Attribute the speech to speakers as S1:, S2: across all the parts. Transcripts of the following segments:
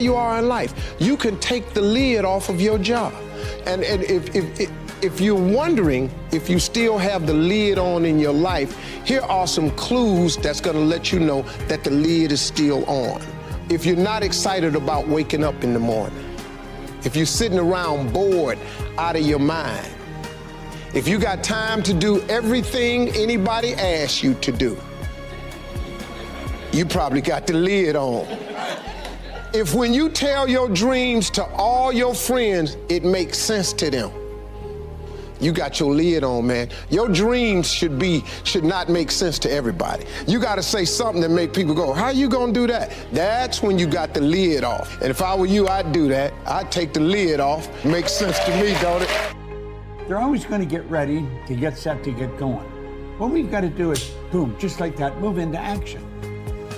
S1: you are in life. You can take the lid off of your job. And if you're wondering if you still have the lid on in your life, here are some clues that's gonna let you know that the lid is still on. If you're not excited about waking up in the morning, if you're sitting around bored out of your mind, if you got time to do everything anybody asks you to do, you probably got the lid on. If when you tell your dreams to all your friends, it makes sense to them, you got your lid on, man. Your dreams should not make sense to everybody. You gotta say something that make people go, how you gonna do that? That's when you got the lid off. And if I were you, I'd do that. I'd take the lid off. Makes sense to me, don't it?
S2: They're always gonna get ready to get set to get going. What we've gotta do is, boom, just like that, move into action.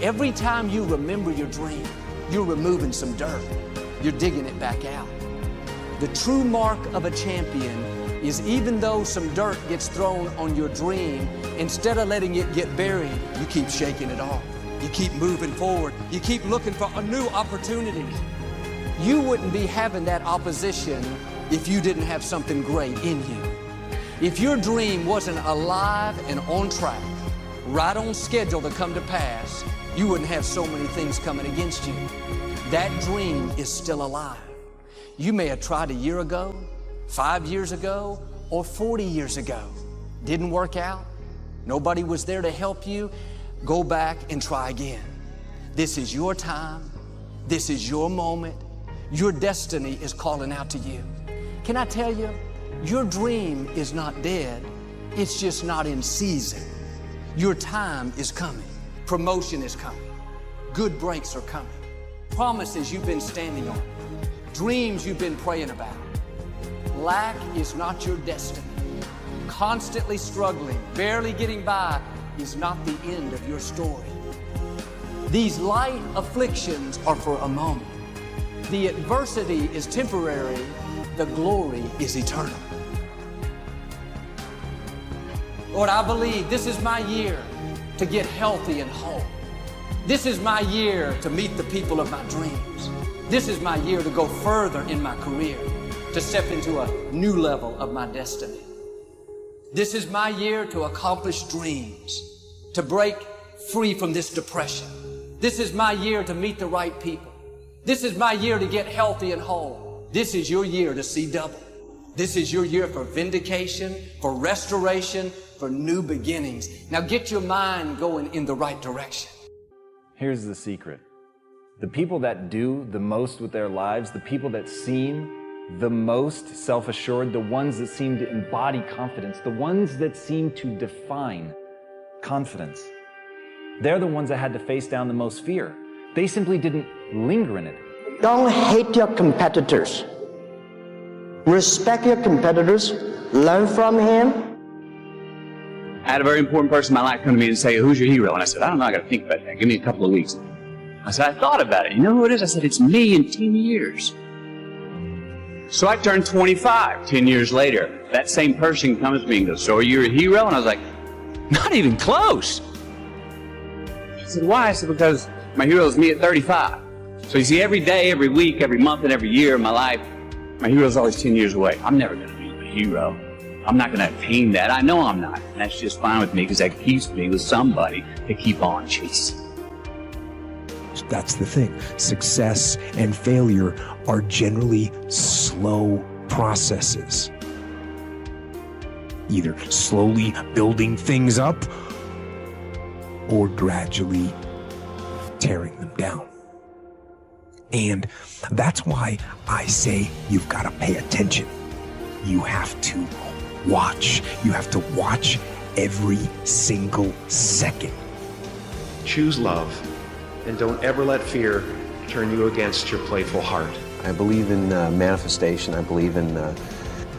S3: Every time you remember your dream, you're removing some dirt. You're digging it back out. The true mark of a champion is even though some dirt gets thrown on your dream, instead of letting it get buried, you keep shaking it off. You keep moving forward. You keep looking for new opportunities. You wouldn't be having that opposition if you didn't have something great in you. If your dream wasn't alive and on track, right on schedule to come to pass, you wouldn't have so many things coming against you. That dream is still alive. You may have tried a year ago, 5 years ago, or 40 years ago. Didn't work out. Nobody was there to help you. Go back and try again. This is your time. This is your moment. Your destiny is calling out to you. Can I tell you, your dream is not dead. It's just not in season. Your time is coming. Promotion is coming. Good breaks are coming. Promises you've been standing on. Dreams you've been praying about. Lack is not your destiny. Constantly struggling, barely getting by is not the end of your story. These light afflictions are for a moment. The adversity is temporary. The glory is eternal. Lord, I believe this is my year to get healthy and whole. This is my year to meet the people of my dreams. This is my year to go further in my career, to step into a new level of my destiny. This is my year to accomplish dreams, to break free from this depression. This is my year to meet the right people. This is my year to get healthy and whole. This is your year to see double. This is your year for vindication, for restoration, for new beginnings. Now get your mind going in the right direction.
S4: Here's the secret. The people that do the most with their lives, the people that seem the most self-assured, the ones that seem to embody confidence, the ones that seem to define confidence, they're the ones that had to face down the most fear. They simply didn't linger in it.
S5: Don't hate your competitors. Respect your competitors. Learn from him.
S6: I had a very important person in my life come to me and say, who's your hero? And I said, I don't know, I got to think about that. Give me a couple of weeks. I said, I thought about it. You know who it is? I said, it's me in 10 years. So I turned 25 10 years later. That same person comes to me and goes, so are you a hero? And I was like, not even close. I said, why? I said, because my hero is me at 35. So you see, every day, every week, every month, and every year of my life, my hero is always 10 years away. I'm never going to be a hero. I'm not going to attain that. I know I'm not. And that's just fine with me because that keeps me with somebody to keep on chasing.
S7: That's the thing. Success and failure are generally slow processes. Either slowly building things up or gradually tearing them down. And that's why I say you've got to pay attention. You have to watch. You have to watch every single second.
S8: Choose love, and don't ever let fear turn you against your playful heart.
S9: I believe in manifestation. I believe in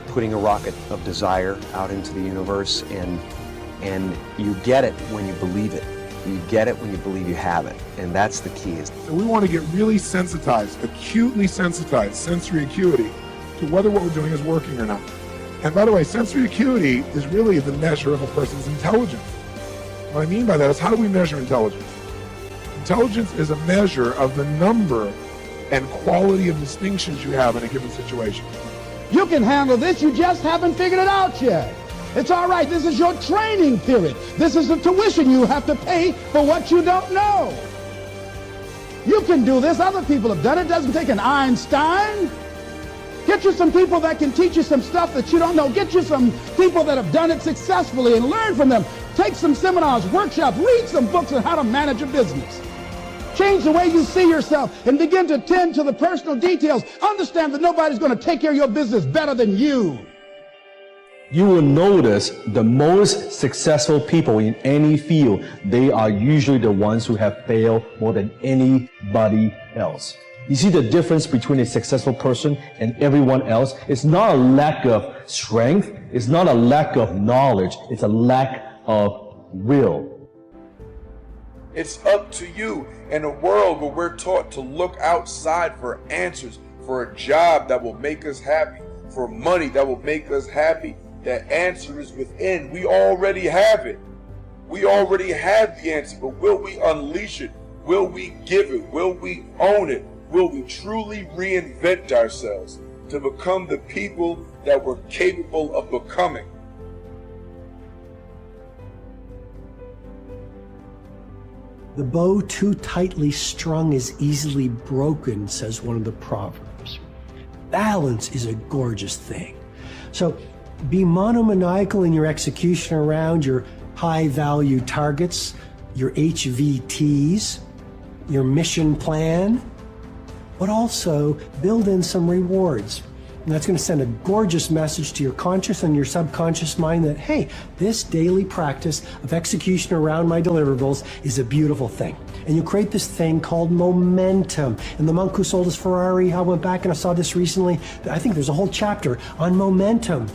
S9: putting a rocket of desire out into the universe, and you get it when you believe it. You get it when you believe you have it, and that's the key.
S10: So we want to get really sensitized, acutely sensitized, sensory acuity, to whether what we're doing is working or not. And by the way, sensory acuity is really the measure of a person's intelligence. What I mean by that is, how do we measure intelligence? Intelligence is a measure of the number and quality of distinctions you have in a given situation.
S2: You can handle this, you just haven't figured it out yet. It's all right, this is your training period. This is the tuition you have to pay for what you don't know. You can do this, other people have done it. It doesn't take an Einstein. Get you some people that can teach you some stuff that you don't know. Get you some people that have done it successfully and learn from them. Take some seminars, workshops, read some books on how to manage a business. Change the way you see yourself and begin to tend to the personal details. Understand that nobody's going to take care of your business better than you.
S11: You will notice the most successful people in any field, they are usually the ones who have failed more than anybody else. You see the difference between a successful person and everyone else? It's not a lack of strength. It's not a lack of knowledge. It's a lack of will.
S12: It's up to you in a world where we're taught to look outside for answers, for a job that will make us happy, for money that will make us happy. The answer is within. We already have it. We already have the answer, but will we unleash it? Will we give it? Will we own it? Will we truly reinvent ourselves to become the people that we're capable of becoming?
S13: The bow too tightly strung is easily broken, says one of the proverbs. Balance is a gorgeous thing. So be monomaniacal in your execution around your high-value targets, your HVTs, your mission plan, but also build in some rewards. And that's going to send a gorgeous message to your conscious and your subconscious mind that, hey, this daily practice of execution around my deliverables is a beautiful thing. And you create this thing called momentum. And the monk who sold his Ferrari, I went back and I saw this recently. I think there's a whole chapter on momentum.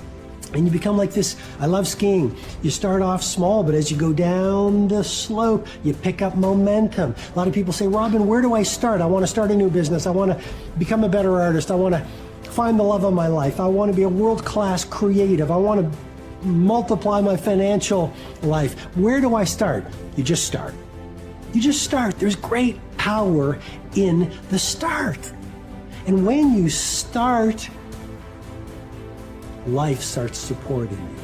S13: And you become like this. I love skiing. You start off small, but as you go down the slope, you pick up momentum. A lot of people say, Robin, where do I start? I want to start a new business. I want to become a better artist. I want to find the love of my life. I want to be a world-class creative. I want to multiply my financial life. Where do I start? You just start. You just start. There's great power in the start. And when you start, life starts supporting you.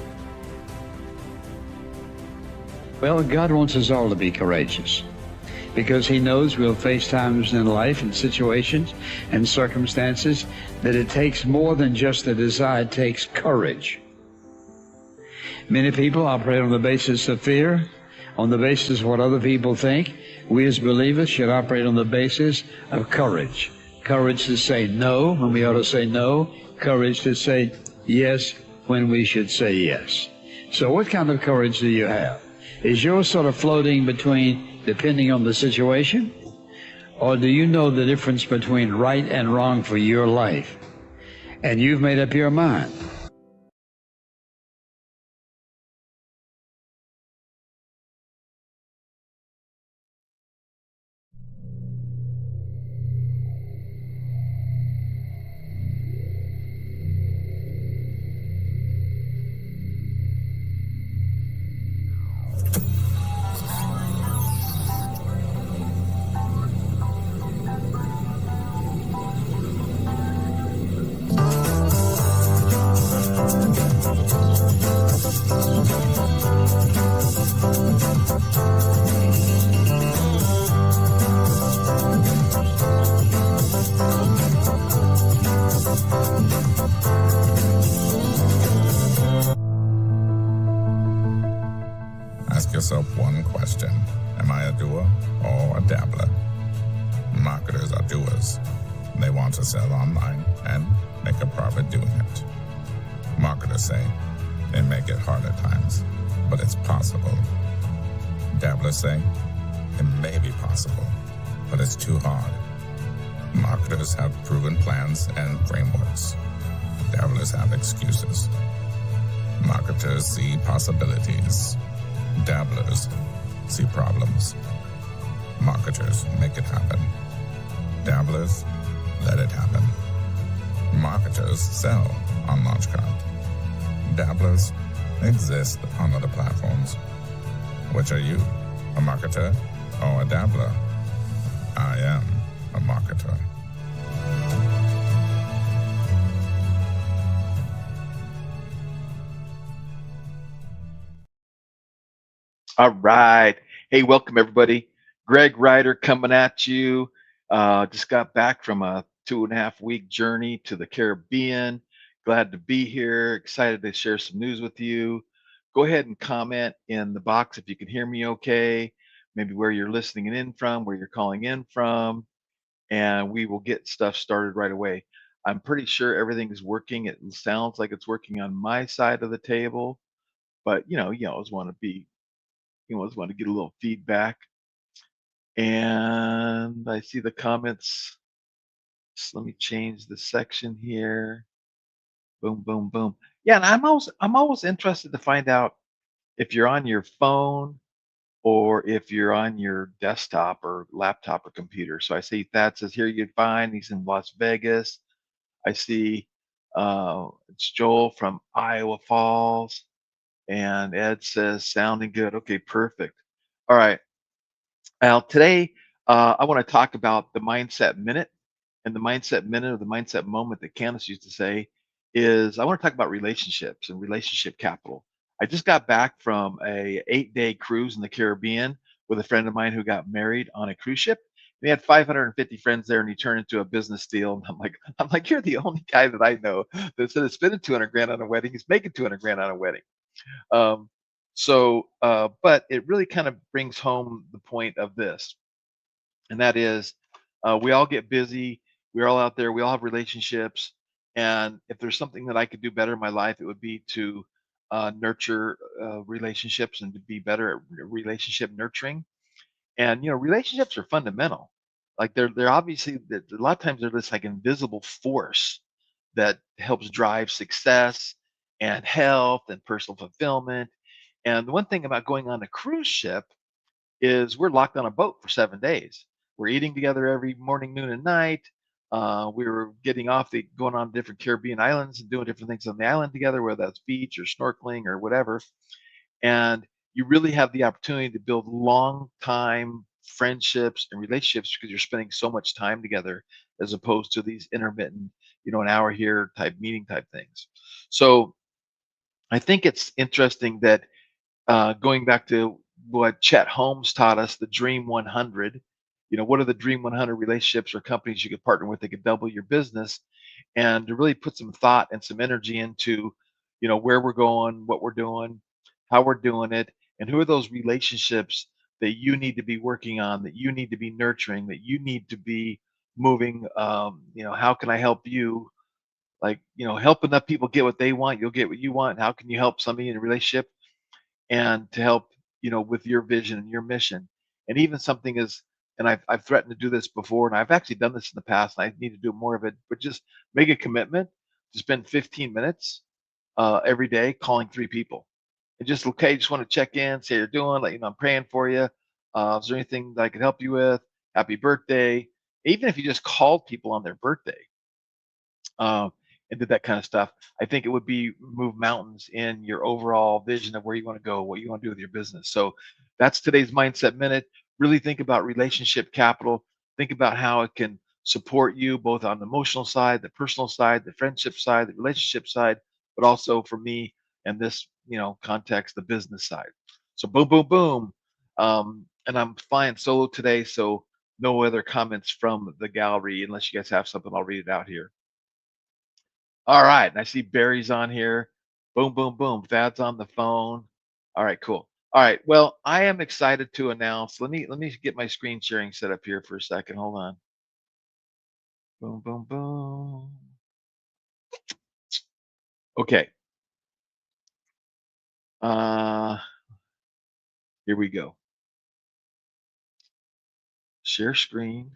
S14: Well, God wants us all to be courageous because He knows we'll face times in life and situations and circumstances that it takes more than just a desire, it takes courage. Many people operate on the basis of fear, on the basis of what other people think. We as believers should operate on the basis of courage. Courage to say no when we ought to say no. Courage to say yes when we should say yes. So what kind of courage do you have? Is yours sort of floating between depending on the situation? Or do you know the difference between right and wrong for your life? And you've made up your mind.
S15: Ask yourself one question. Am I a doer or a dabbler? Marketers are doers. They want to sell online and make a profit doing it. Marketers say they make it hard at times, but it's possible. Dabblers say it may be possible, but it's too hard. Marketers have proven plans and frameworks. Dabblers have excuses. Marketers see possibilities. Dabblers see problems. Marketers make it happen. Dabblers let it happen. Marketers sell on Launchcard. Dabblers exist on other platforms. Which are you, a marketer or a dabbler? I am a marketer.
S16: All right. Hey, welcome everybody. Greg Ryder coming at you. Just got back from a 2.5 week journey to the Caribbean. Glad to be here. Excited to share some news with you. Go ahead and comment in the box if you can hear me okay, maybe where you're listening in from, where you're calling in from, and we will get stuff started right away. I'm pretty sure everything is working. It sounds like it's working on my side of the table, but you always want to be you always want to get a little feedback. And I see the comments. So let me change the section here. Boom, boom, boom. Yeah, and I'm always interested to find out if you're on your phone or if you're on your desktop or laptop or computer. So I see Thad says here you'd find he's in Las Vegas. I see it's Joel from Iowa Falls, and Ed says sounding good. Okay, perfect. All right. Now, today, I want to talk about the mindset minute. And the mindset minute or the mindset moment that Candace used to say is I want to talk about relationships and relationship capital. I just got back from a 8-day cruise in the Caribbean with a friend of mine who got married on a cruise ship. We had 550 friends there, and he turned into a business deal. And I'm like, you're the only guy that I know that said it's spending 200 grand on a wedding. He's making 200 grand on a wedding. Um, but it really kind of brings home the point of this, and that is we all get busy. We're all out there. We all have relationships. And if there's something that I could do better in my life, it would be to nurture relationships and to be better at relationship nurturing. And relationships are fundamental. Like they're obviously a lot of times they're this like invisible force that helps drive success and health and personal fulfillment. And the one thing about going on a cruise ship is we're locked on a boat for 7 days. We're eating together every morning, noon, and night. We were getting off, going on different Caribbean islands and doing different things on the island together, whether that's beach or snorkeling or whatever. And you really have the opportunity to build long time friendships and relationships because you're spending so much time together as opposed to these intermittent, an hour here type meeting type things. So I think it's interesting that going back to what Chet Holmes taught us, the Dream 100. What are the Dream 100 relationships or companies you could partner with that could double your business? And to really put some thought and some energy into, where we're going, what we're doing, how we're doing it, and who are those relationships that you need to be working on, that you need to be nurturing, that you need to be moving. How can I help you? Like, help enough people get what they want, you'll get what you want. How can you help somebody in a relationship and to help with your vision and your mission? And even something is, and I've threatened to do this before, and I've actually done this in the past, and I need to do more of it, but just make a commitment to spend 15 minutes every day calling 3 people and just, okay, just want to check in, say you're doing, like, I'm praying for you. Is there anything that I can help you with? Happy birthday. Even if you just called people on their birthday, um, and did that kind of stuff, I think it would be move mountains in your overall vision of where you want to go, what you want to do with your business. So that's today's Mindset Minute. Really think about relationship capital. Think about how it can support you both on the emotional side, the personal side, the friendship side, the relationship side, but also for me and this, context, the business side. So boom, boom, boom. And I'm flying solo today, so no other comments from the gallery unless you guys have something. I'll read it out here. All right, and I see Barry's on here. Boom, boom, boom. Thad's on the phone. All right, cool. All right. Well, I am excited to announce. Let me get my screen sharing set up here for a second. Hold on. Boom, boom, boom. Okay. Uh Here we go. Share screen.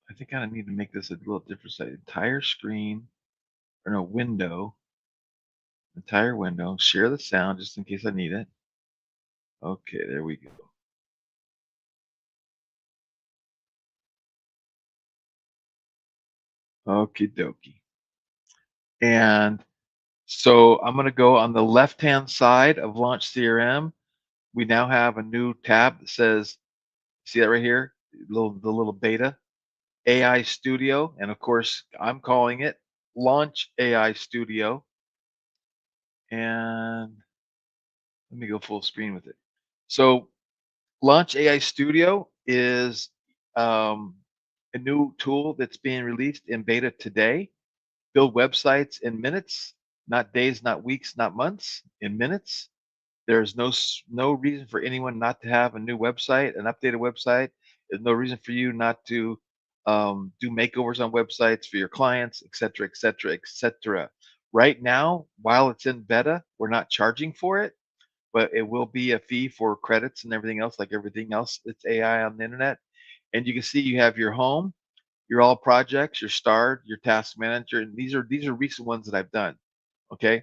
S16: I think I need to make this a little different side. Entire screen, or no, window. Entire window. Share the sound just in case I need it. Okay, there we go. Okie dokie. And so I'm going to go on the left-hand side of Launch CRM. We now have a new tab that says, see that right here? The little beta, AI Studio. And of course, I'm calling it Launch AI Studio. And Let me go full screen with it. So Launch AI Studio is a new tool that's being released in beta today. Build websites in minutes, not days, not weeks, not months, in minutes. There's no reason for anyone not to have a new website, an updated website. There's no reason for you not to do makeovers on websites for your clients, et cetera, et cetera, et cetera. Right now, while it's in beta, we're not charging for it, but it will be a fee for credits and everything else, like everything else that's AI on the internet. And you can see you have your home, your all projects, your starred, your task manager, and these are recent ones that I've done. Okay.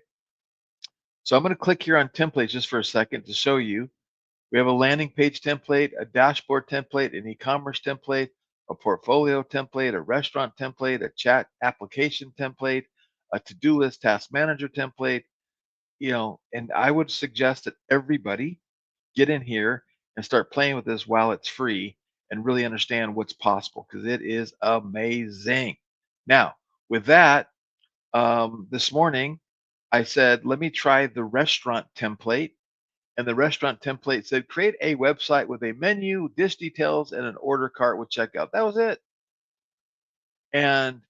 S16: So I'm going to click here on templates just for a second to show you. We have a landing page template, a dashboard template, an e-commerce template, a portfolio template, a restaurant template, a chat application template, a to-do list task manager template, and I would suggest that everybody get in here and start playing with this while it's free and really understand what's possible, because it is amazing. Now, with that, this morning, I said, let me try the restaurant template. And the restaurant template said, create a website with a menu, dish details, and an order cart with checkout. That was it. And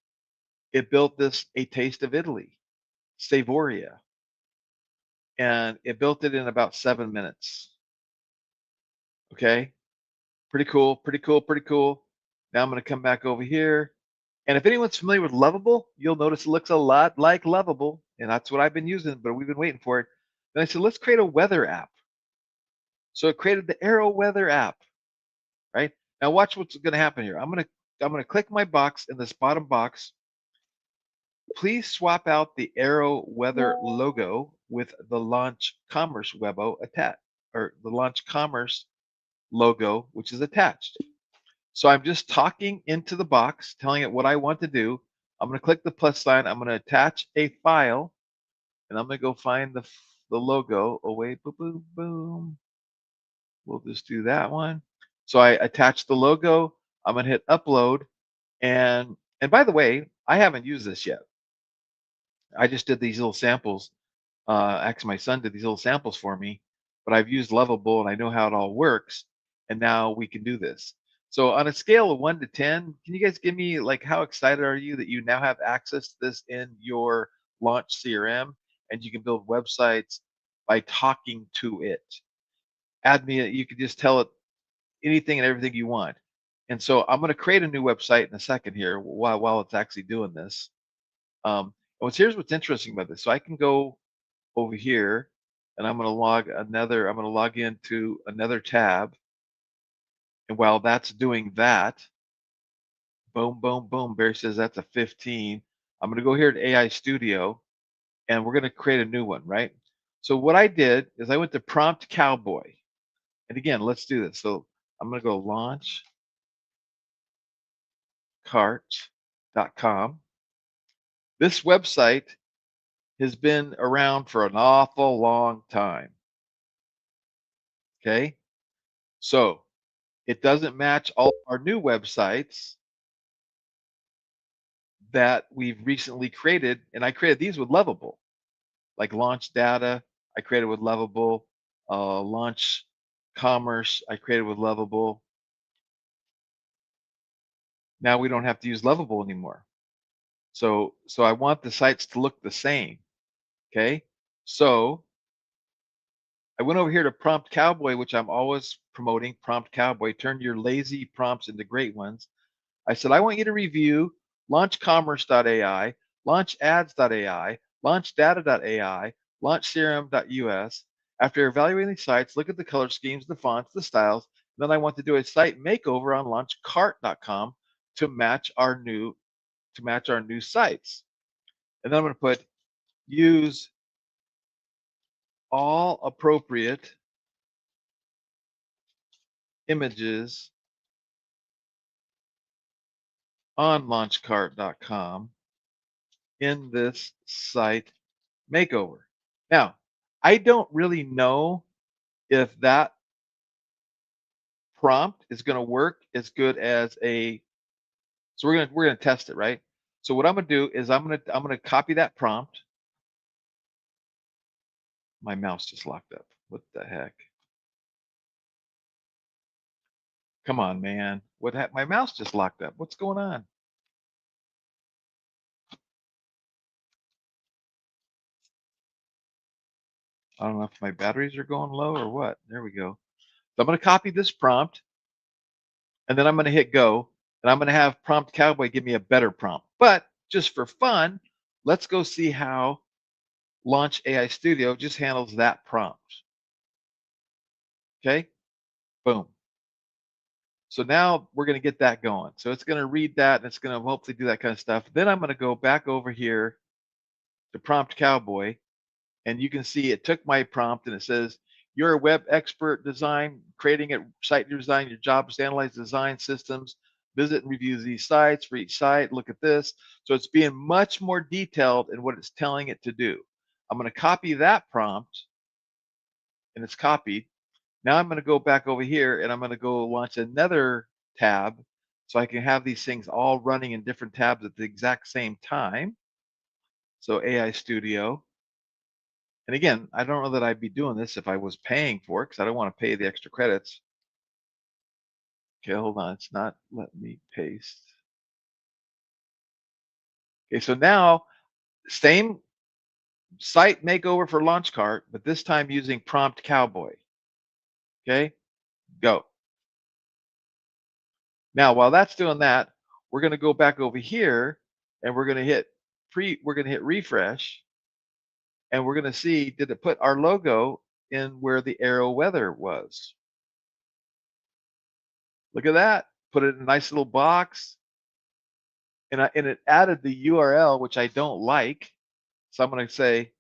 S16: it built this A Taste of Italy, Savoria. And it built it in about 7 minutes. Okay. Pretty cool, pretty cool, pretty cool. Now I'm going to come back over here. And if anyone's familiar with Lovable, you'll notice it looks a lot like Lovable. And that's what I've been using, but we've been waiting for it. Then I said, let's create a weather app. So it created the Arrow Weather app, right? Now watch what's going to happen here. I'm going to click my box in this bottom box. Please swap out the Arrow Weather logo with the Launch Commerce Webo attached, or the Launch Commerce logo, which is attached. So I'm just talking into the box, telling it what I want to do. I'm going to click the plus sign. I'm going to attach a file, and I'm going to go find the logo. Oh, wait, boom, boom, boom. We'll just do that one. So I attach the logo. I'm going to hit upload. And by the way, I haven't used this yet. I just did these little samples. Actually, my son did these little samples for me, but I've used Lovable and I know how it all works. And now we can do this. So on a scale of 1 to 10, can you guys give me, like, how excited are you that you now have access to this in your Launch CRM and you can build websites by talking to it? Add me, you can just tell it anything and everything you want. And so I'm going to create a new website in a second here while it's actually doing this. Here's what's interesting about this. So I can go over here and I'm going to log into another tab. And while that's doing that, boom, boom, boom, Barry says that's a 15. I'm going to go here to AI Studio and we're going to create a new one, right? So what I did is I went to Prompt Cowboy. And again, let's do this. So I'm going to go launchcart.com. This website has been around for an awful long time. Okay. So it doesn't match all our new websites that we've recently created. And I created these with Lovable, like Launch Data. I created with Lovable. Launch Commerce, I created with Lovable. Now we don't have to use Lovable anymore. So I want the sites to look the same. Okay. So I went over here to Prompt Cowboy, which I'm always promoting. Prompt Cowboy, turn your lazy prompts into great ones. I said, I want you to review launchcommerce.ai, launchads.ai, launchdata.ai, launchcrm.us. After evaluating these sites, look at the color schemes, the fonts, the styles. And then I want to do a site makeover on launchcart.com to match our new sites. And then I'm going to put use all appropriate images on launchcart.com in this site makeover. Now, I don't really know if that prompt is going to work as good as so we're going to test it, right? So what I'm going to do is I'm going to copy that prompt. My mouse just locked up. What the heck? Come on, man. My mouse just locked up. What's going on? I don't know if my batteries are going low or what. There we go. So I'm going to copy this prompt, and then I'm going to hit go, and I'm going to have Prompt Cowboy give me a better prompt. But just for fun, let's go see how Launch AI Studio just handles that prompt. Okay, boom. So now we're going to get that going. So it's going to read that, and it's going to hopefully do that kind of stuff. Then I'm going to go back over here to Prompt Cowboy, and you can see it took my prompt, and it says, you're a web expert design, creating a site design. Your job is to analyze design systems, visit and review these sites for each site. Look at this. So it's being much more detailed in what it's telling it to do. I'm going to copy that prompt, and it's copied. Now I'm going to go back over here, and I'm going to go launch another tab so I can have these things all running in different tabs at the exact same time. So AI Studio. And again, I don't know that I'd be doing this if I was paying for it, because I don't want to pay the extra credits. Okay, hold on. It's not letting me paste. Okay, so now same site makeover for Launch Cart, but this time using Prompt Cowboy. Okay, go. Now, while that's doing that, we're going to go back over here, and we're going to hit refresh, and we're going to see, did it put our logo in where the arrow weather was? Look at that. Put it in a nice little box. And it added the URL, which I don't like. So I'm going to say,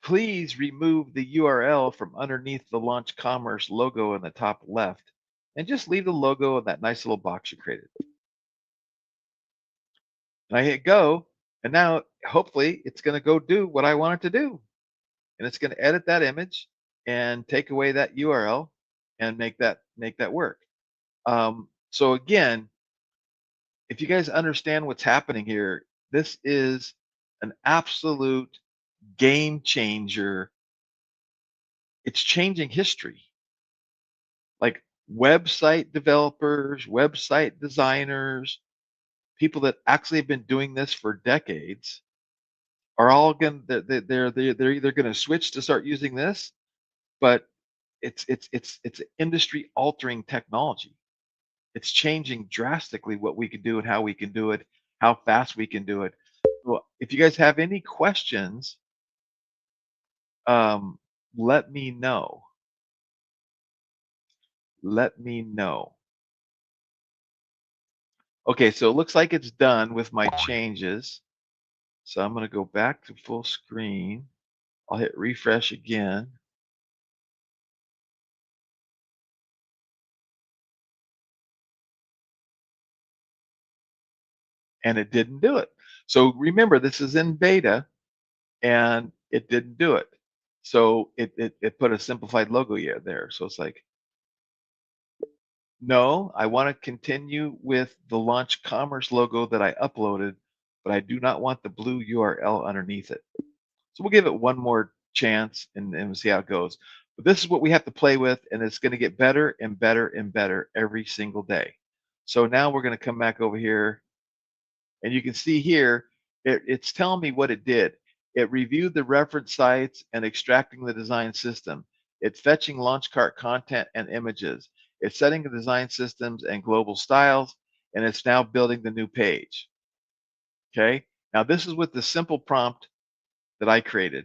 S16: please remove the URL from underneath the Launch Commerce logo in the top left, and just leave the logo in that nice little box you created. And I hit go, and now hopefully it's going to go do what I want it to do. And it's going to edit that image and take away that URL and make that work. So again, if you guys understand what's happening here, this is an absolute game changer. It's changing history. Like website developers, website designers, people that actually have been doing this for decades are all going to they're either going to switch to start using this, but it's industry altering technology. It's changing drastically what we can do and how we can do it, how fast we can do it. Well, if you guys have any questions, let me know. Let me know. Okay, so it looks like it's done with my changes. So I'm going to go back to full screen. I'll hit refresh again. And it didn't do it. So remember, this is in beta, and it didn't do it. So it put a simplified logo there. So it's like, no, I want to continue with the Launch Commerce logo that I uploaded, but I do not want the blue URL underneath it. So we'll give it one more chance and we'll see how it goes. But this is what we have to play with, and it's going to get better and better and better every single day. So now we're going to come back over here, and you can see here, it's telling me what it did. It reviewed the reference sites and extracting the design system. It's fetching launch cart content and images. It's setting the design systems and global styles, and it's now building the new page. Okay, now this is with the simple prompt that I created.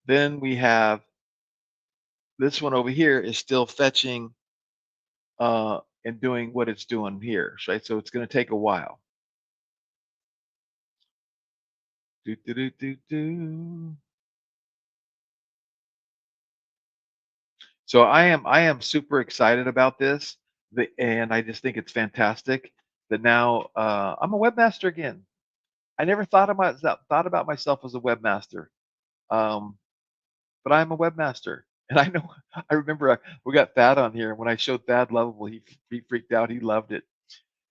S16: Then we have this one over here is still fetching and doing what it's doing here, right? So it's going to take a while. Do, do, do, do, do. So I am super excited about this, and I just think it's fantastic that now I'm a webmaster again. I never thought about myself as a webmaster, but I'm a webmaster, and I know. I remember we got Thad on here, and when I showed Thad Lovable, he freaked out. He loved it,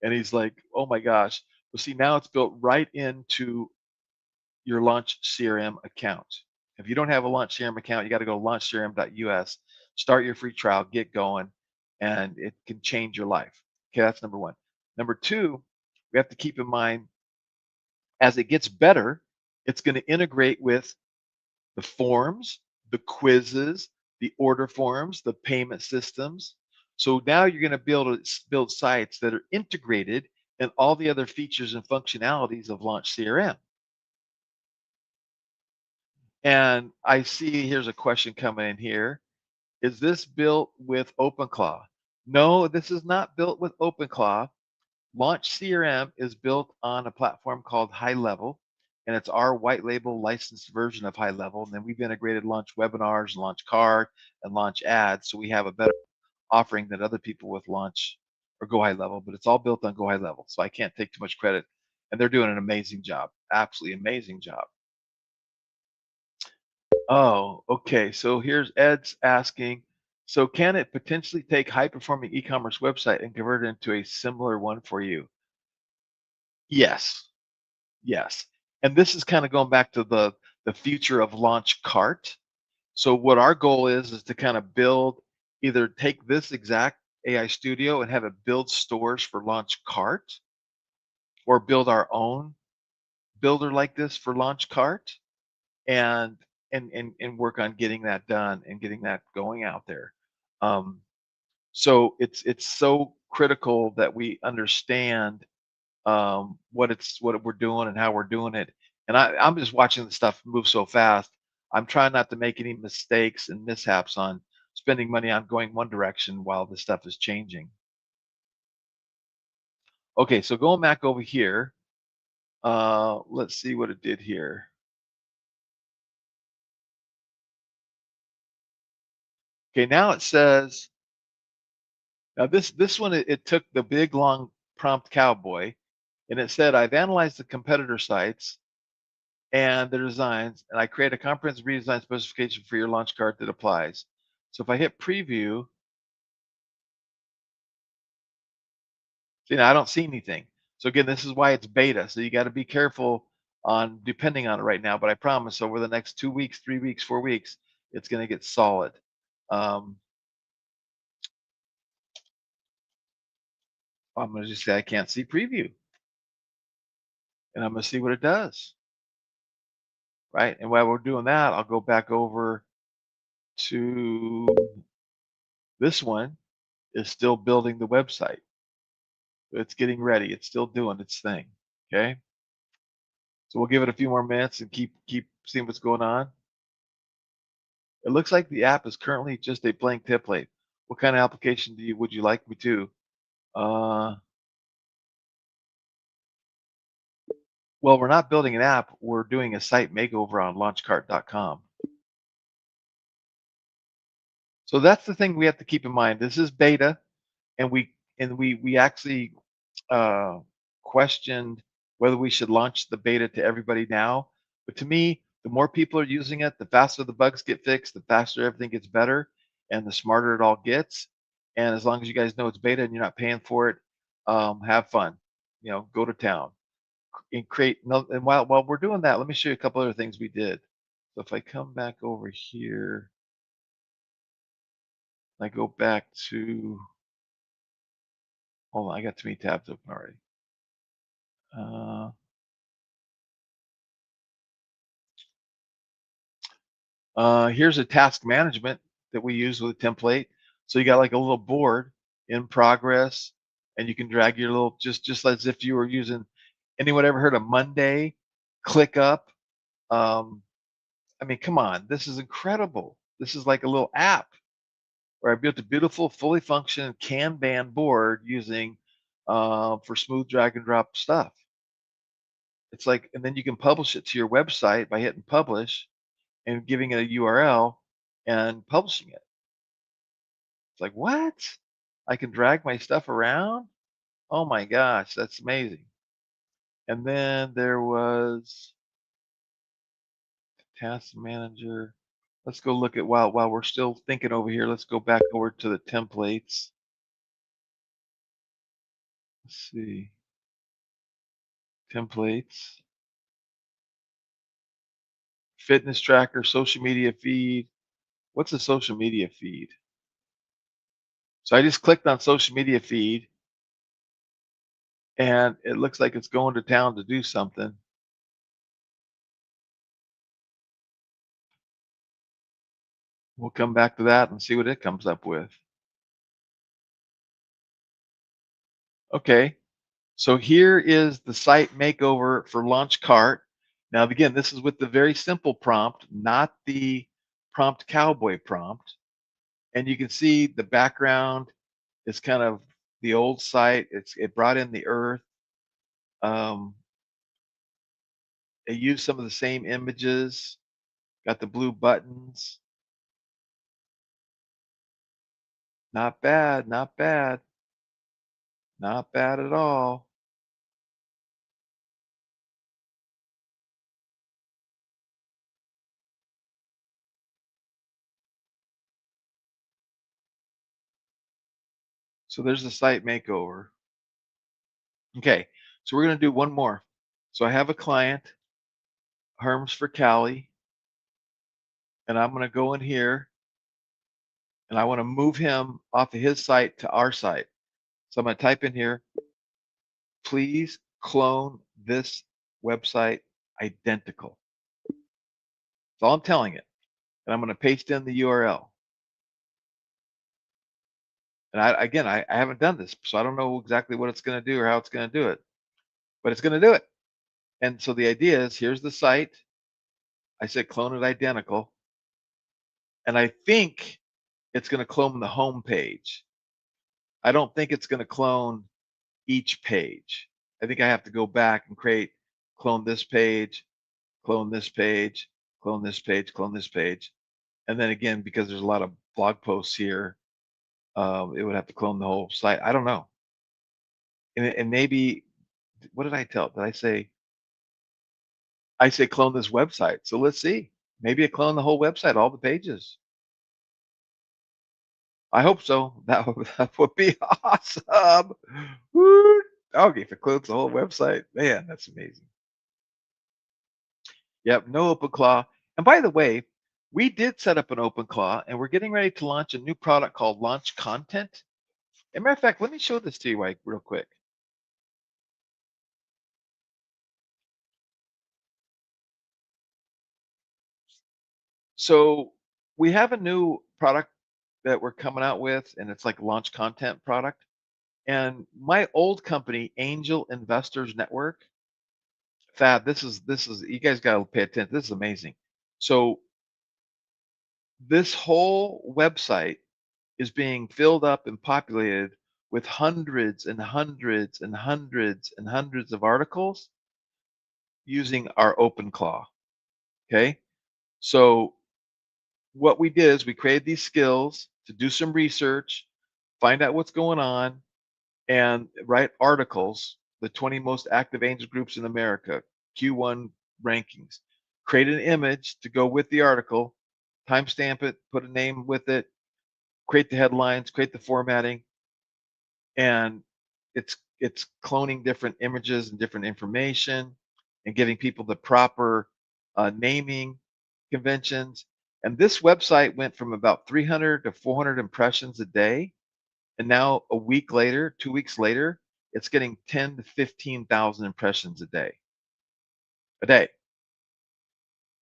S16: and he's like, "Oh my gosh!" Well, see, now it's built right into your Launch CRM account. If you don't have a Launch CRM account, you got to go to launchcrm.us, start your free trial, get going, and it can change your life. Okay, that's number one. Number two, we have to keep in mind as it gets better, it's going to integrate with the forms, the quizzes, the order forms, the payment systems. So now you're going to be able to build sites that are integrated in all the other features and functionalities of Launch CRM. And I see here's a question coming in here. Is this built with OpenClaw? No, this is not built with OpenClaw. Launch CRM is built on a platform called High Level, and it's our white label licensed version of High Level. And then we've integrated Launch Webinars, Launch Card, and Launch Ads, so we have a better offering than other people with Launch or Go High Level. But it's all built on Go High Level, so I can't take too much credit. And they're doing an amazing job, absolutely amazing job. Oh, okay. So here's Ed's asking, so can it potentially take high-performing e-commerce website and convert it into a similar one for you? Yes. Yes. And this is kind of going back to the future of Launch Cart. So what our goal is to kind of build, either take this exact AI Studio and have it build stores for Launch Cart, or build our own builder like this for Launch Cart, and work on getting that done and getting that going out there. So it's so critical that we understand what we're doing and how we're doing it. And I'm just watching the stuff move so fast. I'm trying not to make any mistakes and mishaps on spending money on going one direction while the stuff is changing. Okay, so going back over here, let's see what it did here. Okay, now it says, now this one, it took the big long prompt cowboy, and it said, I've analyzed the competitor sites and their designs, and I create a comprehensive redesign specification for your launch cart that applies. So if I hit preview, see, now I don't see anything. So again, this is why it's beta. So you got to be careful on depending on it right now. But I promise over the next 2 weeks, 3 weeks, 4 weeks, it's going to get solid. I'm going to just say I can't see preview, and I'm going to see what it does. Right, and while we're doing that, I'll go back over to this one. Is still building the website. It's getting ready. It's still doing its thing. Okay. So we'll give it a few more minutes and keep seeing what's going on. It looks like the app is currently just a blank template. What kind of application would you like me to? Well, we're not building an app. We're doing a site makeover on launchcart.com. So that's the thing we have to keep in mind. This is beta, and we actually questioned whether we should launch the beta to everybody now. But to me, the more people are using it, the faster the bugs get fixed, the faster everything gets better, and the smarter it all gets. And as long as you guys know it's beta and you're not paying for it, have fun. You know, go to town and create. And while we're doing that, let me show you a couple other things we did. So if I come back over here, I go back to. Hold on, I got too many tabs open already. Here's a task management that we use with a template. So you got like a little board in progress, and you can drag your little, just as if you were using, anyone ever heard of Monday, ClickUp? I mean, come on, this is incredible. This is like a little app where I built a beautiful, fully functioning Kanban board using for smooth drag and drop stuff. It's like, and then you can publish it to your website by hitting publish and giving it a URL and publishing it. It's like, what? I can drag my stuff around? Oh my gosh, that's amazing. And then there was task manager. Let's go look at, while we're still thinking over here, let's go back over to the templates. Let's see. Templates. fitness tracker, social media feed. What's a social media feed? So I just clicked on social media feed, and it looks like it's going to town to do something. We'll come back to that and see what it comes up with. Okay, so here is the site makeover for Launch Cart. Now, again, this is with the very simple prompt, not the prompt cowboy prompt. And you can see the background is kind of the old site. It brought in the earth. It used some of the same images. Got the blue buttons. Not bad, not bad. Not bad at all. So there's the site makeover. Okay, so we're going to do one more. So I have a client, Herms for Cali, and I'm going to go in here and I want to move him off of his site to our site. So I'm going to type in here, please clone this website identical. That's all I'm telling it. And I'm going to paste in the URL. And I haven't done this, so I don't know exactly what it's going to do or how it's going to do it, but it's going to do it. And so the idea is, here's the site. I said clone it identical. And I think it's going to clone the home page. I don't think it's going to clone each page. I think I have to go back and clone this page, clone this page, clone this page, clone this page. And then again, because there's a lot of blog posts here, it would have to clone the whole site. I don't know. And maybe, what did I tell? Did I say clone this website? So let's see. Maybe it clone the whole website, all the pages. I hope so. That would be awesome. Woo. Okay, if it clones the whole website, man, that's amazing. Yep, no OpenClaw. And by the way, we did set up an OpenClaw, and we're getting ready to launch a new product called Launch Content. As a matter of fact, let me show this to you, Mike, real quick. So we have a new product that we're coming out with, and it's like a launch content product. And my old company, Angel Investors Network, Fab, this is you guys got to pay attention. This is amazing. So this whole website is being filled up and populated with hundreds and hundreds and hundreds and hundreds of articles using our OpenClaw. Okay, so what we did is we created these skills to do some research, find out what's going on, and write articles, the 20 most active angel groups in America, Q1 rankings, create an image to go with the article, timestamp it, put a name with it, create the headlines, create the formatting, and it's cloning different images and different information and giving people the proper naming conventions. And this website went from about 300 to 400 impressions a day. And now a week later, 2 weeks later, it's getting 10 to 15,000 impressions a day. A day.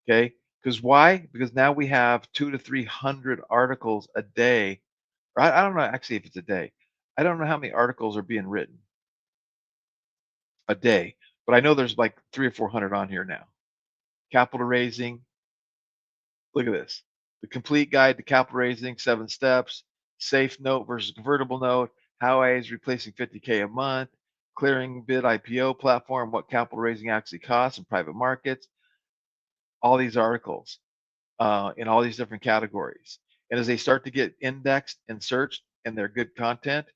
S16: Okay. Because why? Because now we have 200 to 300 articles a day. Or I don't know actually if it's a day. I don't know how many articles are being written a day, but I know there's like 300 or 400 on here now. Capital raising. Look at this. The complete guide to capital raising, 7 steps, safe note versus convertible note, how I is replacing 50K a month, clearing bid IPO platform, what capital raising actually costs in private markets, all these articles in all these different categories. And as they start to get indexed and searched and they're good content,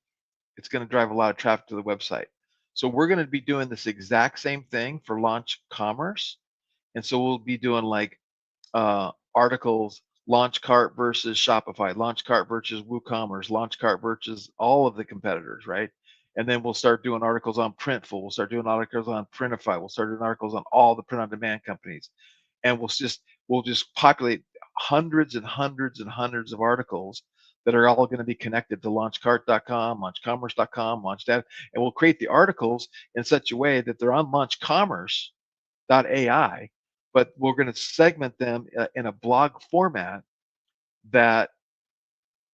S16: it's going to drive a lot of traffic to the website. So we're going to be doing this exact same thing for Launch Commerce. And so we'll be doing like articles, Launch Cart versus Shopify, Launch Cart versus WooCommerce, Launch Cart versus all of the competitors, right? And then we'll start doing articles on Printful. We'll start doing articles on Printify. We'll start doing articles on all the print-on-demand companies. And will just populate hundreds and hundreds and hundreds of articles that are all going to be connected to launchcart.com, launchcommerce.com, launch.data, and we'll create the articles in such a way that they're on launchcommerce.ai, but we're going to segment them in a blog format that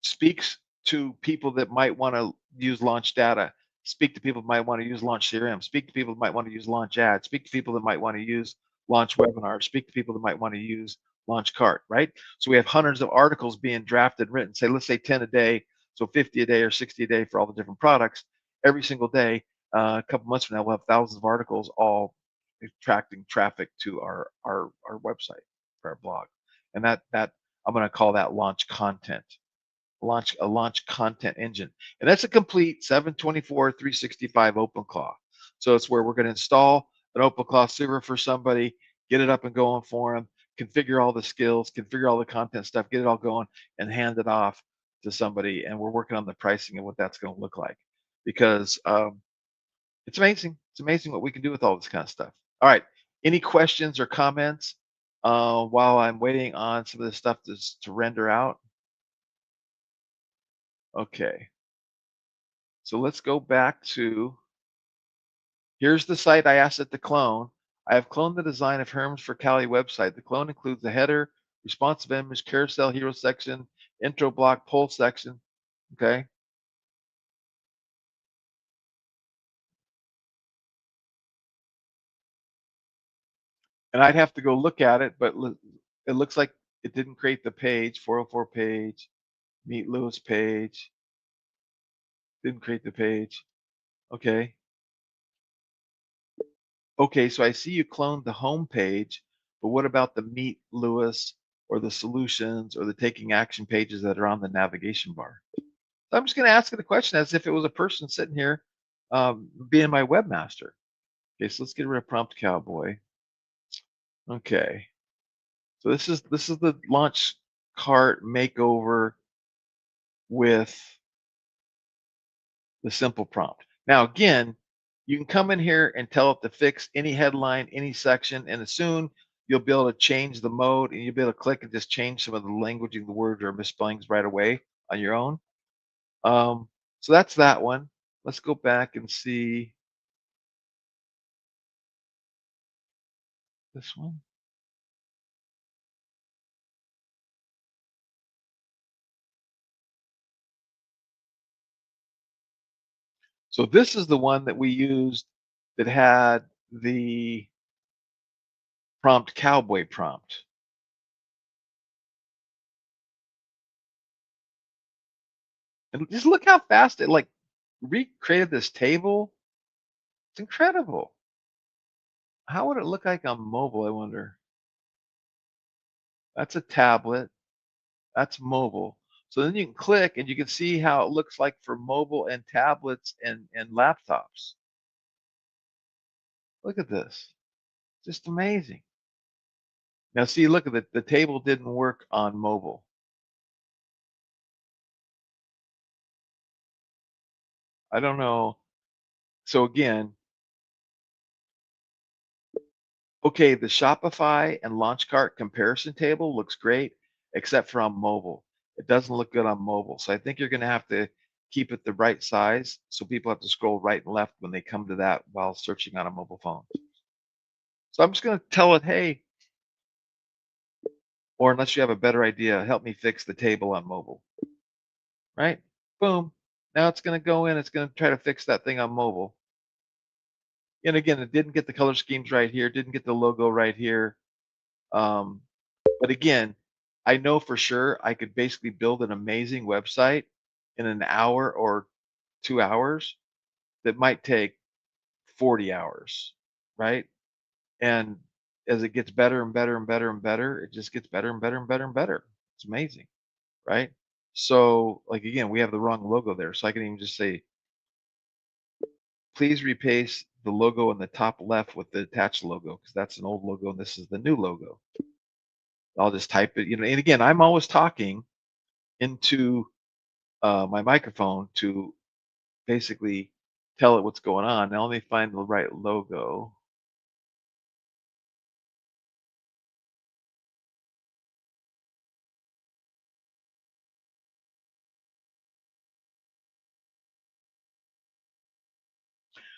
S16: speaks to people that might want to use launch data, speak to people that might want to use launch CRM, speak to people that might want to use launch ads, speak to people that might want to use launch webinars, speak to people that might want to use launch cart, right? So we have hundreds of articles being drafted and written, say, let's say 10 a day, so 50 a day or 60 a day for all the different products every single day. A couple months from now, we'll have thousands of articles all attracting traffic to our website, for our blog. And that I'm going to call that launch content. Launch content engine, and that's a complete 724 365 OpenClaw. So it's where we're going to install an OpenClaw server for somebody, get it up and going for them, configure all the skills, configure all the content stuff, get it all going, and hand it off to somebody. And we're working on the pricing and what that's going to look like, because it's amazing. It's amazing what we can do with all this kind of stuff. All right, any questions or comments while I'm waiting on some of this stuff to render out? Okay, so let's go back to, here's the site I asked it to clone. I have cloned the design of Herm's for Cali website. The clone includes the header, responsive image, carousel, hero section, intro block, poll section. Okay. And I'd have to go look at it, but it looks like it didn't create the page, 404 page, Meet Lewis page. Didn't create the page. Okay. Okay, so I see you cloned the home page, but what about the Meet Lewis or the solutions or the taking action pages that are on the navigation bar? So I'm just going to ask it a question as if it was a person sitting here being my webmaster. Okay, so let's get rid of Prompt Cowboy. Okay, so this is the launch cart makeover with the simple prompt. Now again, you can come in here and tell it to fix any headline, any section, and soon you'll be able to change the mode, and you'll be able to click and just change some of the languaging of the words or misspellings right away on your own. So that's that one. Let's go back and see this one. So this is the one that we used that had the prompt cowboy prompt. And just look how fast it like recreated this table. It's incredible. How would it look like on mobile, I wonder? That's a tablet. That's mobile. So then you can click and you can see how it looks like for mobile and tablets and laptops. Look at this. Just amazing. Now see, look at it. The table didn't work on mobile. I don't know. So again, okay, the Shopify and Launchcart comparison table looks great, except for on mobile. It doesn't look good on mobile. So I think you're going to have to keep it the right size so people have to scroll right and left when they come to that while searching on a mobile phone. So I'm just going to tell it, hey, or unless you have a better idea, help me fix the table on mobile. Right? Boom. Now it's going to go in, it's going to try to fix that thing on mobile. And again, it didn't get the color schemes right here, didn't get the logo right here. But again, I know for sure I could basically build an amazing website in an hour or 2 hours that might take 40 hours, right? And as it gets better and better and better and better, it just gets better and better and better and better. It's amazing, right? So like again, we have the wrong logo there. So I can even just say, please replace the logo in the top left with the attached logo, because that's an old logo and this is the new logo. I'll just type it, and again, I'm always talking into my microphone to basically tell it what's going on. Now let me find the right logo.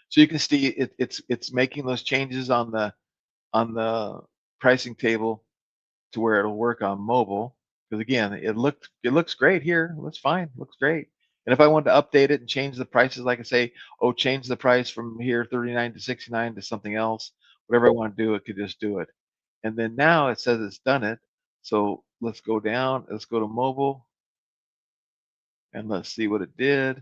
S16: So you can see it's making those changes on the pricing table to where it'll work on mobile. Because again, it looks great here. It looks fine. Looks great. And if I wanted to update it and change the prices, like I say, oh, change the price from here 39 to 69 to something else, whatever I want to do, it could just do it. And then now it says it's done it. So let's go down. Let's go to mobile and let's see what it did.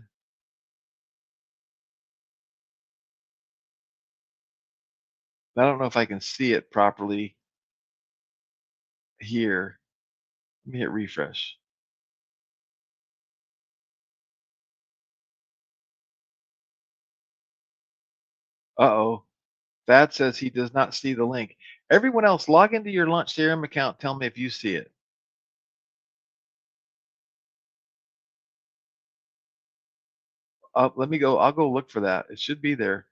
S16: I don't know if I can see it properly here. Let me hit refresh. Uh-oh. That says he does not see the link. Everyone else, log into your Launch CRM account. Tell me if you see it. Let me go. I'll go look for that. It should be there.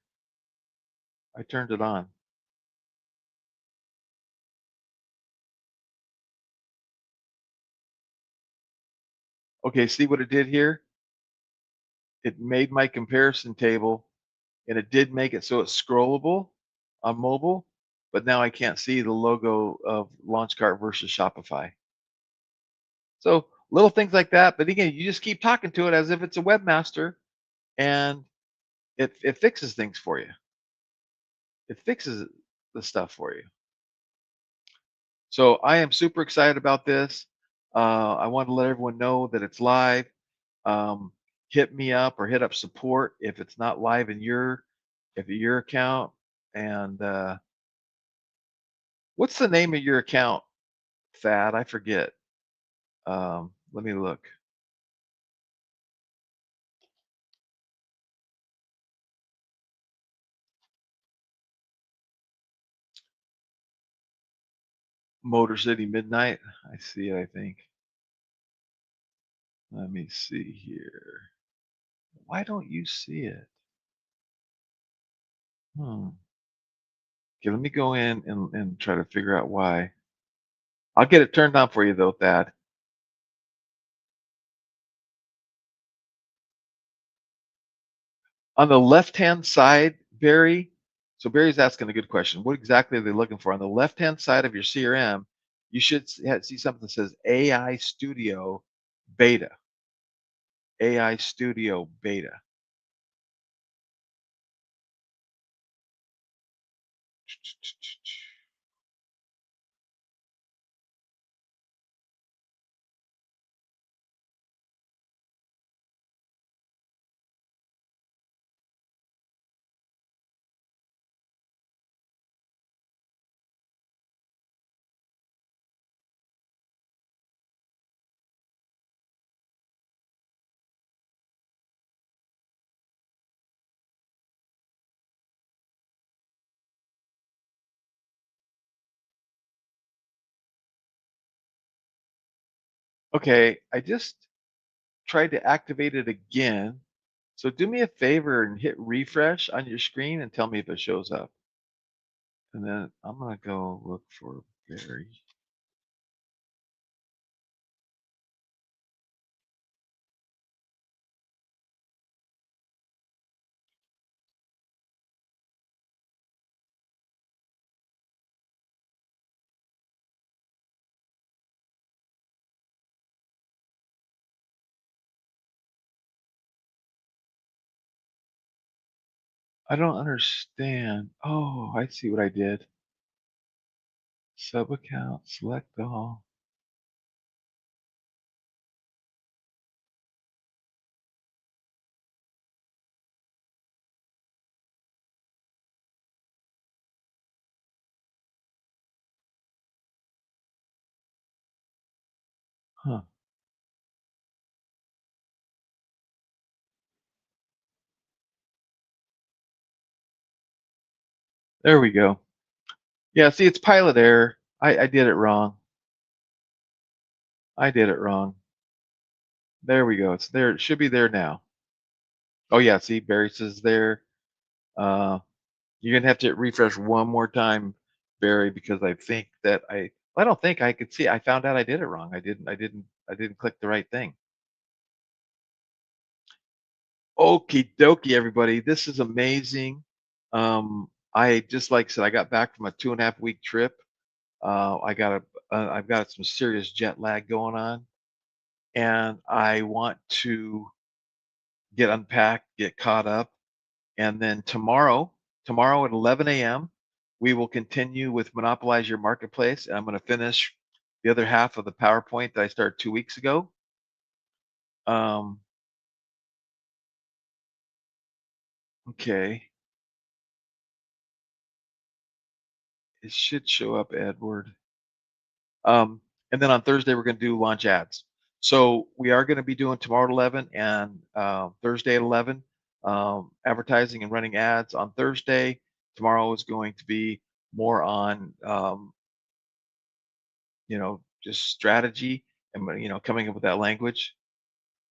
S16: I turned it on. Okay, see what it did here? It made my comparison table, and it did make it so it's scrollable on mobile, but now I can't see the logo of LaunchCart versus Shopify. So little things like that. But again, you just keep talking to it as if it's a webmaster, and it fixes things for you. It fixes the stuff for you. So I am super excited about this. I want to let everyone know that it's live. Hit me up or hit up support if it's not live in your account. And what's the name of your account, Thad? I forget. Let me look. Motor City Midnight. I see it, I think. Let me see here. Why don't you see it? Okay, let me go in and try to figure out why. I'll get it turned on for you though, Thad. On the left-hand side, Barry, so Barry's asking a good question. What exactly are they looking for? On the left-hand side of your CRM, you should see something that says AI Studio Beta. AI Studio Beta. Okay, I just tried to activate it again. So do me a favor and hit refresh on your screen and tell me if it shows up. And then I'm going to go look for Barry. I don't understand. Oh, I see what I did. Sub account, select all. Huh. There we go. Yeah, see, it's pilot error. I did it wrong. I did it wrong. There we go. It's there. It should be there now. Oh yeah, see, Barry says there. You're gonna have to refresh one more time, Barry, because I think that I don't think I could see. I found out I did it wrong. I didn't click the right thing. Okie dokie, everybody. This is amazing. I just like I said, I got back from a 2.5 week trip. I've got some serious jet lag going on, and I want to get unpacked, get caught up, and then tomorrow at 11 a.m., we will continue with Monopolize Your Marketplace, and I'm going to finish the other half of the PowerPoint that I started 2 weeks ago. Okay. It should show up, Edward. And then on Thursday, we're going to do launch ads. So we are going to be doing tomorrow at 11 and Thursday at 11, advertising and running ads on Thursday. Tomorrow is going to be more on, just strategy and, coming up with that language.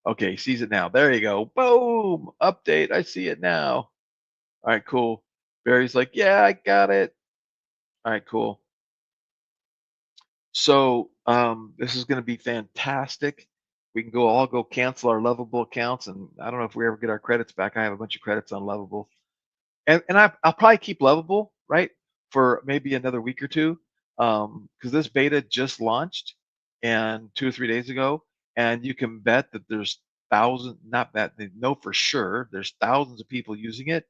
S16: Okay, he sees it now. There you go. Boom. Update. I see it now. All right, cool. Barry's like, yeah, I got it. All right, cool. So this is going to be fantastic. We can all go cancel our Lovable accounts, and I don't know if we ever get our credits back. I have a bunch of credits on Lovable, and I'll probably keep Lovable, right, for maybe another week or two, because this beta just launched and 2 or 3 days ago, and you can bet that there's thousands, not bet, they know for sure there's thousands of people using it,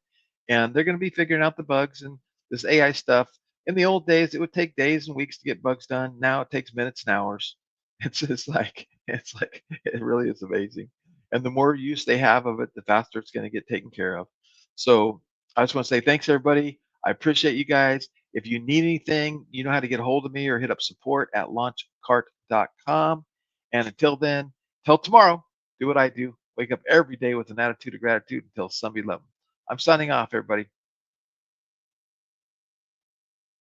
S16: and they're going to be figuring out the bugs and this AI stuff. In the old days, it would take days and weeks to get bugs done. Now it takes minutes and hours. It's just like it really is amazing. And the more use they have of it, the faster it's going to get taken care of. So I just want to say thanks, everybody. I appreciate you guys. If you need anything, you know how to get a hold of me or hit up support at launchcart.com. And until then, till tomorrow, do what I do. Wake up every day with an attitude of gratitude until somebody loves them. I'm signing off, everybody.